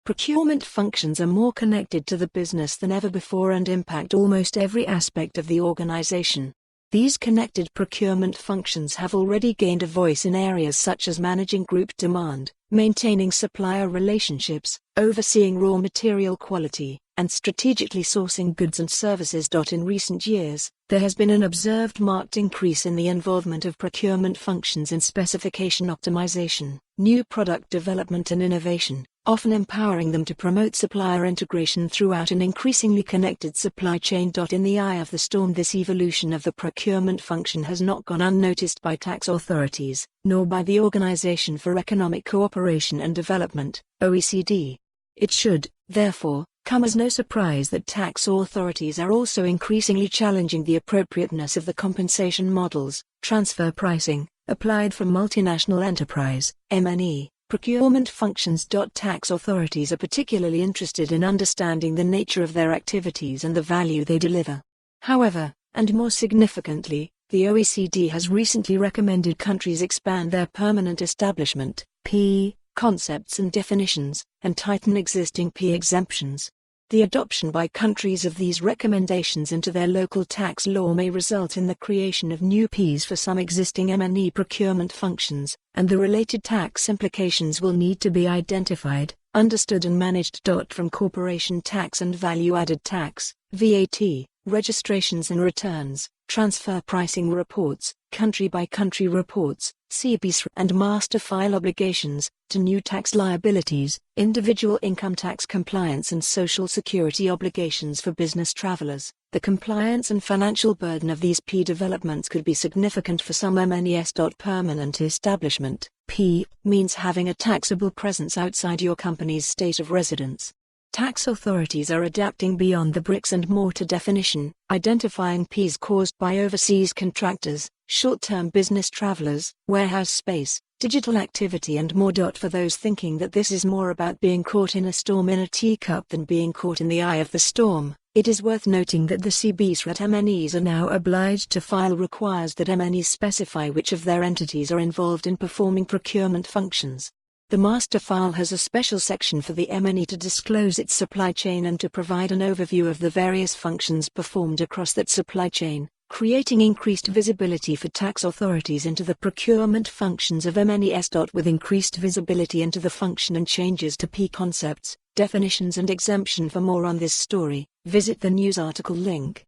Procurement functions are more connected to the business than ever before and impact almost every aspect of the organization. These connected procurement functions have already gained a voice in areas such as managing group demand, maintaining supplier relationships, overseeing raw material quality, and strategically sourcing goods and services. In recent years, there has been an observed marked increase in the involvement of procurement functions in specification optimization, new product development and innovation, often empowering them to promote supplier integration throughout an increasingly connected supply chain. In the eye of the storm, this evolution of the procurement function has not gone unnoticed by tax authorities, nor by the Organization for Economic Cooperation and Development, OECD. It should, therefore, come as no surprise that tax authorities are also increasingly challenging the appropriateness of the compensation models, transfer pricing, applied from multinational enterprise, M&E. Procurement functions.Tax authorities are particularly interested in understanding the nature of their activities and the value they deliver. However, and more significantly, the OECD has recently recommended countries expand their permanent establishment (P) concepts and definitions, and tighten existing P exemptions. The adoption by countries of these recommendations into their local tax law may result in the creation of new Ps for some existing M&E procurement functions, and the related tax implications will need to be identified, understood and managed. From corporation tax and value-added tax, VAT, registrations and returns, transfer pricing reports, country-by-country reports, CbCR and master file obligations, to new tax liabilities, individual income tax compliance and social security obligations for business travelers. The compliance and financial burden of these P developments could be significant for some M&Es. Permanent establishment, P, means having a taxable presence outside your company's state of residence. Tax authorities are adapting beyond the bricks and mortar definition, identifying Ps caused by overseas contractors, short-term business travelers, warehouse space, digital activity and more. For those thinking that this is more about being caught in a storm in a teacup than being caught in the eye of the storm, it is worth noting that the CbCR at M&Es are now obliged to file requires that M&Es specify which of their entities are involved in performing procurement functions. The master file has a special section for the M&E to disclose its supply chain and to provide an overview of the various functions performed across that supply chain, creating increased visibility for tax authorities into the procurement functions of M&Es. With increased visibility into the function and changes to P concepts, definitions and exemption. For more on this story, visit the news article link.